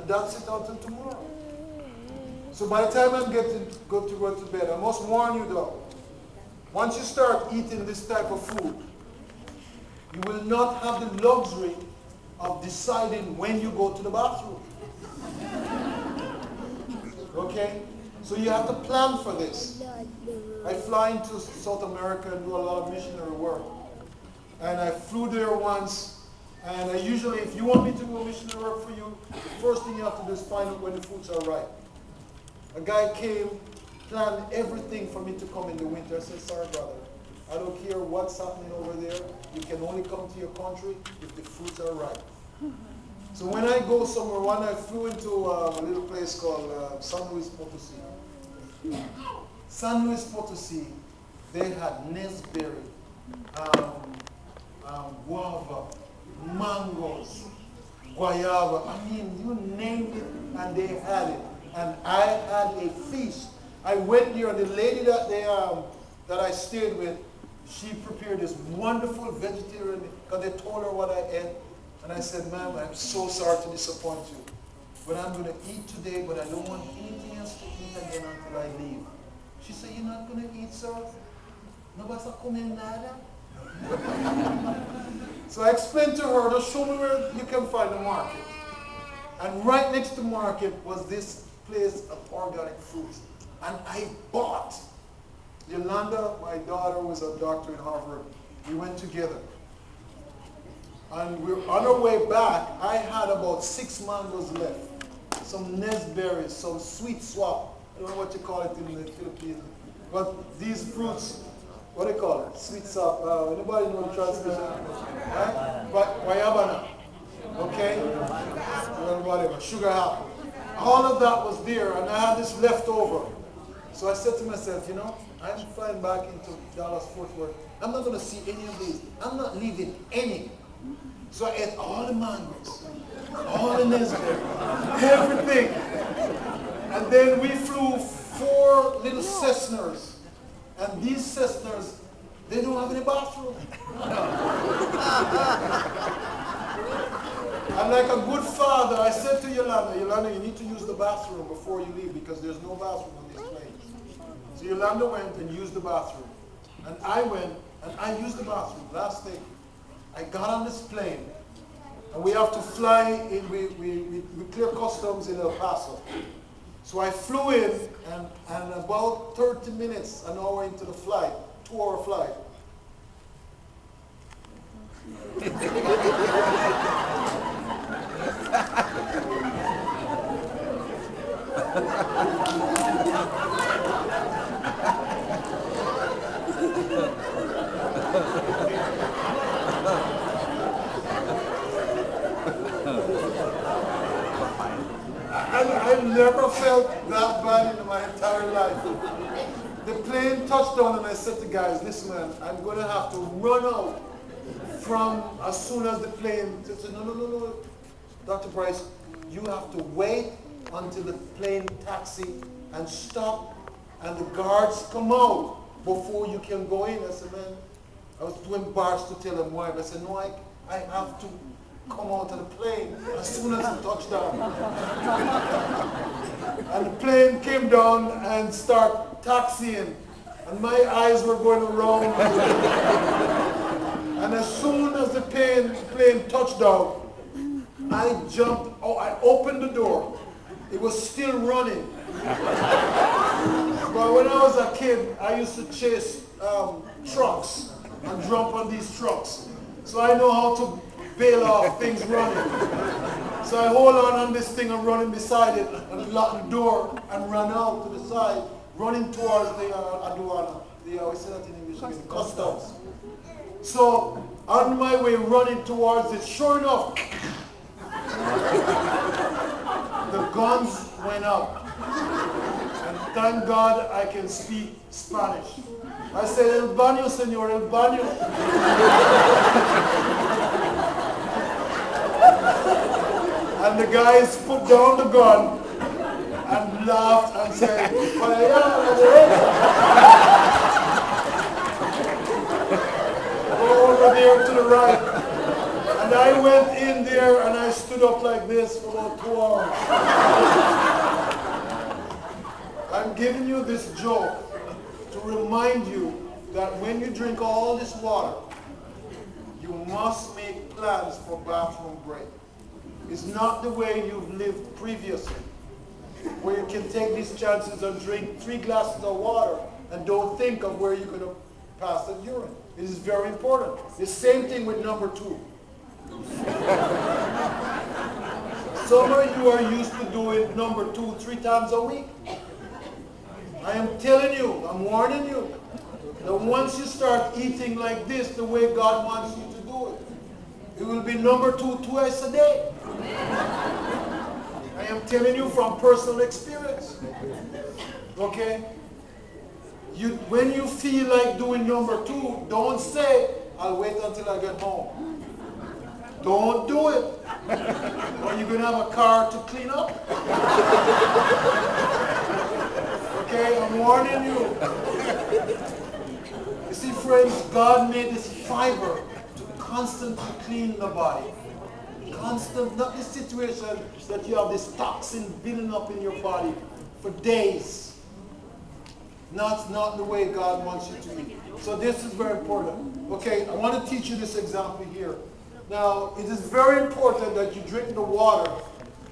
And that's it until tomorrow. So by the time I'm go to bed, I must warn you though, once you start eating this type of food, you will not have the luxury of deciding when you go to the bathroom. Okay? So you have to plan for this. I fly into South America and do a lot of missionary work. And I flew there once, and I usually, if you want me to do a missionary work for you, the first thing you have to do is find out when the fruits are ripe. A guy came, planned everything for me to come in the winter. I said, sorry brother, I don't care what's happening over there. You can only come to your country if the fruits are ripe. So when I go somewhere, one I flew into a little place called San Luis Potosi. San Luis Potosi, they had nesberry, guava, mangoes, guayaba. I mean, you name it, and they had it. And I had a feast. I went there, and the lady that I stayed with, she prepared this wonderful vegetarian, because they told her what I ate. And I said, ma'am, I'm so sorry to disappoint you, but I'm going to eat today, but I don't want anything else to eat again until I leave. She said, you're not going to eat, sir? No vas a comer nada? So I explained to her, just show me where you can find the market. And right next to the market was this place of organic fruits. And I bought. Yolanda, my daughter, was a doctor in Harvard. We went together. And we're on our way back. I had about 6 mangoes left. Some nesberries, some sweet swap. I don't know what you call it in the Philippines. But these fruits, what do you call it? Sweet swap. Anybody know the translation? Guayabana. Okay? Whatever. Sugar apple. All of that was there, and I had this left over. So I said to myself, you know, I'm flying back into Dallas, Fort Worth. I'm not going to see any of these. I'm not leaving any. So I ate all the mangoes, all the nesberry, everything. And then we flew 4 little Cessnas. And these Cessnas, they don't have any bathroom. And like a good father, I said to Yolanda, you need to use the bathroom before you leave because there's no bathroom on this plane. So Yolanda went and used the bathroom. And I went and I used the bathroom. Last thing, I got on this plane, and we have to fly in, we clear customs in El Paso. So I flew in, and about 30 minutes, an hour into the flight, 2-hour flight. I never felt that bad in my entire life. The plane touched down, and I said to guys, listen man, I'm going to have to run out from as soon as the plane. They said, no, Dr. Price, you have to wait until the plane taxi and stop and the guards come out before you can go in. I said, man, I was too embarrassed to tell them why. But I said, no, I have to come out of the plane as soon as it touched down. And the plane came down and started taxiing. And my eyes were going around. And as soon as the plane touched down, I jumped, I opened the door. It was still running. But when I was a kid, I used to chase trucks and jump on these trucks. So I know how to bail off things running. So I hold on this thing and running beside it and lock the door and run out to the side, running towards the aduana. We say that in English again, customs. So on my way running towards it, sure enough, the guns went up. And thank God I can speak Spanish. I said, el baño, señor, el baño. And the guys put down the gun and laughed and said, go over there to the right. And I went in there and I stood up like this for about 2 hours. I'm giving you this joke to remind you that when you drink all this water, you must make plans for bathroom break. It's not the way you've lived previously, where you can take these chances and drink 3 glasses of water and don't think of where you're going to pass the urine. It is very important. The same thing with number 2. Some of you are used to doing number 2 3 times a week. I am telling you, I'm warning you, that once you start eating like this, the way God wants you to do it, it will be number 2 twice a day. I am telling you from personal experience. Okay? When you feel like doing number 2, don't say, I'll wait until I get home. Don't do it. Or you're going to have a car to clean up. Okay, I'm warning you. You see, friends, God made this fiber to constantly clean the body. Constant, not this situation that you have this toxin building up in your body for days. That's not the way God wants you to eat. So this is very important. Okay, I want to teach you this example here. Now, it is very important that you drink the water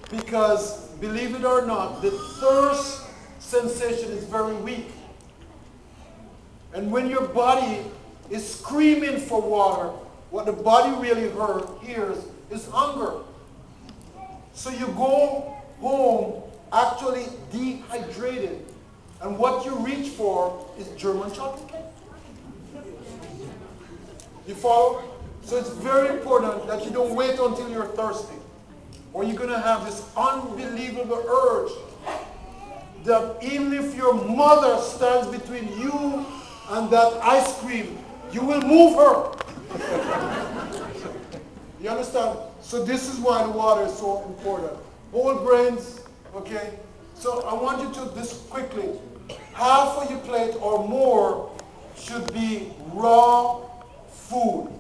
because, believe it or not, the thirst sensation is very weak. And when your body is screaming for water, what the body really hears is hunger. So you go home actually dehydrated. And what you reach for is German chocolate cake. You follow? So it's very important that you don't wait until you're thirsty, or you're going to have this unbelievable urge that even if your mother stands between you and that ice cream, you will move her. You understand? So this is why the water is so important. Whole grains, okay? So I want you to, this quickly, half of your plate or more should be raw food.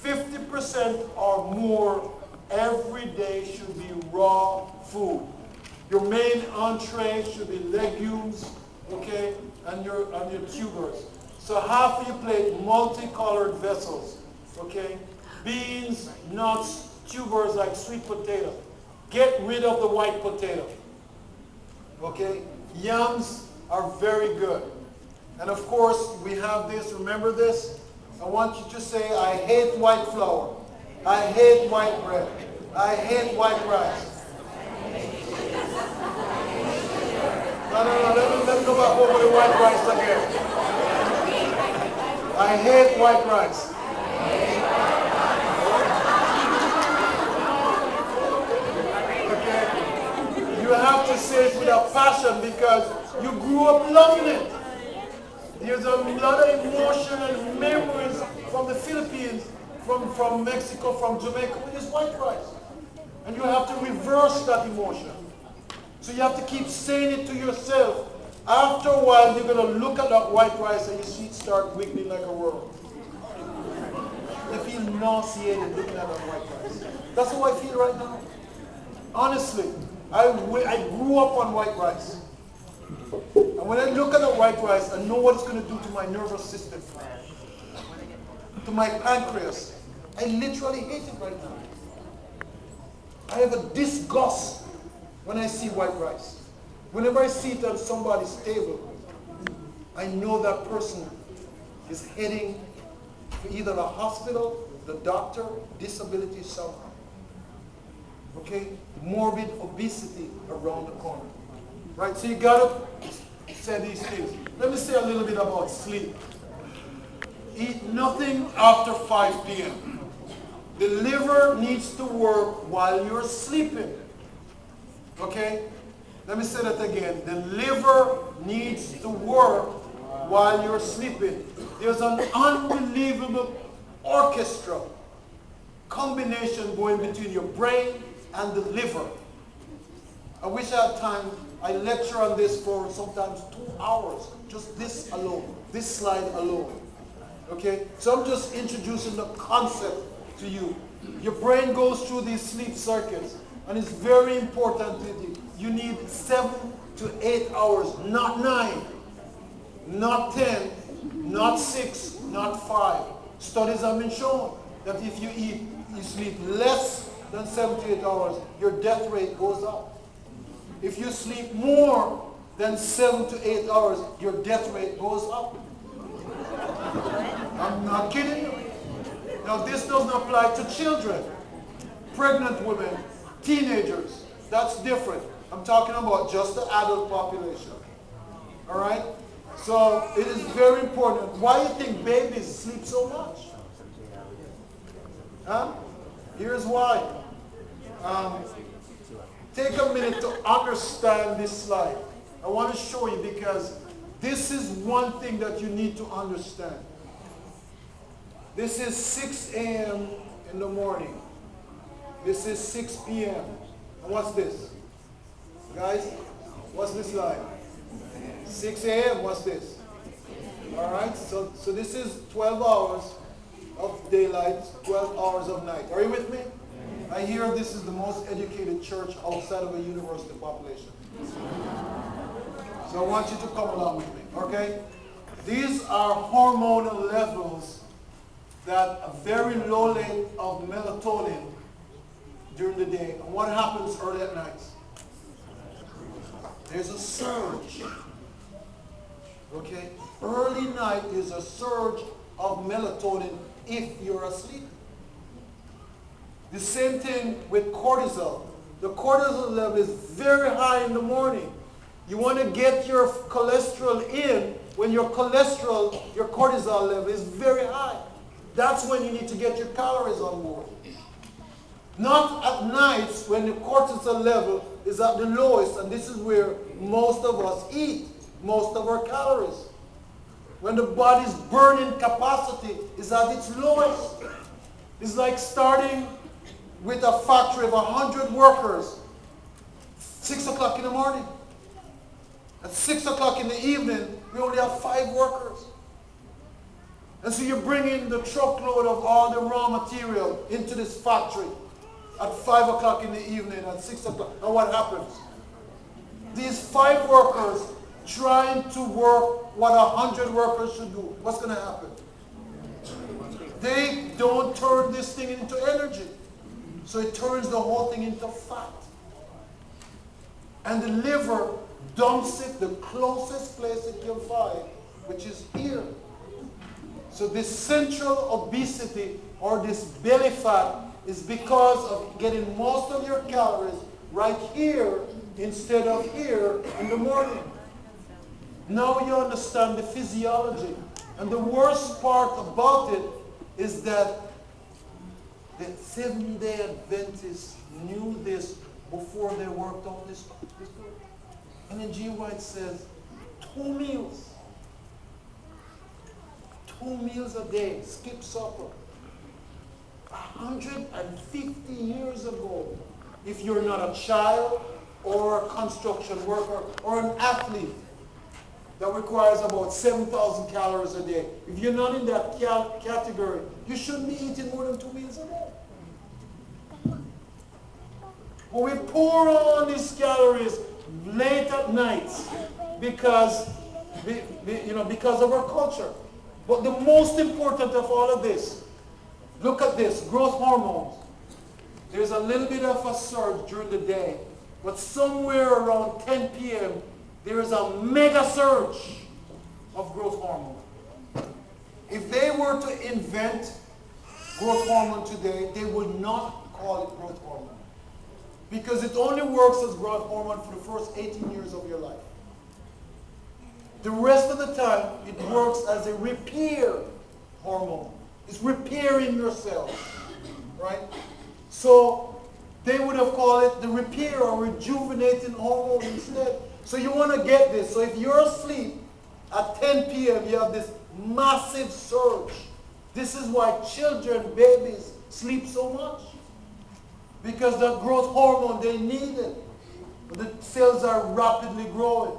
50% or more every day should be raw food. Your main entree should be legumes, okay, and your tubers. So half of your plate, multicolored vessels, okay? Beans, nuts, tubers like sweet potato. Get rid of the white potato, okay? Yams are very good. And of course, we have this, remember this? I want you to say, I hate white flour. I hate white bread. I hate white rice. No, let me go back over the white rice again. I hate white rice. Okay? You have to say it with a passion because you grew up loving it. There's a lot of emotion and memories from the Philippines, from Mexico, from Jamaica with this white rice. And you have to reverse that emotion. So you have to keep saying it to yourself. After a while, you're going to look at that white rice and your feet start wiggling like a worm. You feel nauseated looking at that white rice. That's how I feel right now. Honestly, I grew up on white rice. And when I look at the white rice, I know what it's going to do to my nervous system, to my pancreas. I literally hate it right now. I have a disgust when I see white rice. Whenever I see it on somebody's table, I know that person is heading to either the hospital, the doctor, disability somehow. Okay? Morbid obesity around the corner. Right? So you got to say these things. Let me say a little bit about sleep. Eat nothing after 5 p.m. The liver needs to work while you're sleeping. Okay? Let me say that again. The liver needs to work while you're sleeping. There's an unbelievable orchestra combination going between your brain and the liver. I wish I had time. I lecture on this for sometimes 2 hours. Just this alone. This slide alone. Okay? So I'm just introducing the concept to you. Your brain goes through these sleep circuits, and it's very important that you need 7 to 8 hours, not 9, not 10, not 6, not 5. Studies have been shown that if you sleep less than 7 to 8 hours, your death rate goes up. If you sleep more than 7 to 8 hours, your death rate goes up. I'm not kidding you. Now this doesn't apply to children, pregnant women, teenagers. That's different. I'm talking about just the adult population. All right? So it is very important. Why do you think babies sleep so much? Huh? Here's why. Take a minute to understand this slide. I want to show you because this is one thing that you need to understand. This is 6 a.m. in the morning. This is 6 p.m. And what's this? Guys, what's this like? 6 a.m., what's this? All right, so this is 12 hours of daylight, 12 hours of night. Are you with me? I hear this is the most educated church outside of a university population. So I want you to come along with me, okay? These are hormonal levels that a very low rate of melatonin during the day. And what happens early at night? There's a surge. Okay? Early night is a surge of melatonin if you're asleep. The same thing with cortisol. The cortisol level is very high in the morning. You want to get your cholesterol in when your cortisol level is very high. That's when you need to get your calories on board. Not at nights when the cortisol level is at the lowest, and this is where most of us eat most of our calories. When the body's burning capacity is at its lowest. It's like starting with a factory of 100 workers, 6 o'clock in the morning. At 6 o'clock in the evening, we only have 5 workers. And so you bring in the truckload of all the raw material into this factory at 5 o'clock in the evening, at 6 o'clock. And what happens? These 5 workers trying to work what 100 workers should do. What's going to happen? They don't turn this thing into energy. So it turns the whole thing into fat. And the liver dumps it the closest place it can find, which is here. So this central obesity or this belly fat is because of getting most of your calories right here instead of here in the morning. Now you understand the physiology. And the worst part about it is that the Seventh-day Adventists knew this before they worked out this. And then G. White says, 2 meals. 2 meals a day, skip supper. 150 years ago, if you're not a child or a construction worker or an athlete, that requires about 7,000 calories a day. If you're not in that category, you shouldn't be eating more than 2 meals a day. But we pour on these calories late at night because of our culture. But the most important of all of this, look at this, growth hormones. There's a little bit of a surge during the day, but somewhere around 10 p.m., there is a mega surge of growth hormone. If they were to invent growth hormone today, they would not call it growth hormone. Because it only works as growth hormone for the first 18 years of your life. The rest of the time, it works as a repair hormone. It's repairing your cells, right? So they would have called it the repair or rejuvenating hormone instead. So you want to get this. So if you're asleep at 10 p.m., you have this massive surge. This is why children, babies, sleep so much. Because the growth hormone, they need it. The cells are rapidly growing.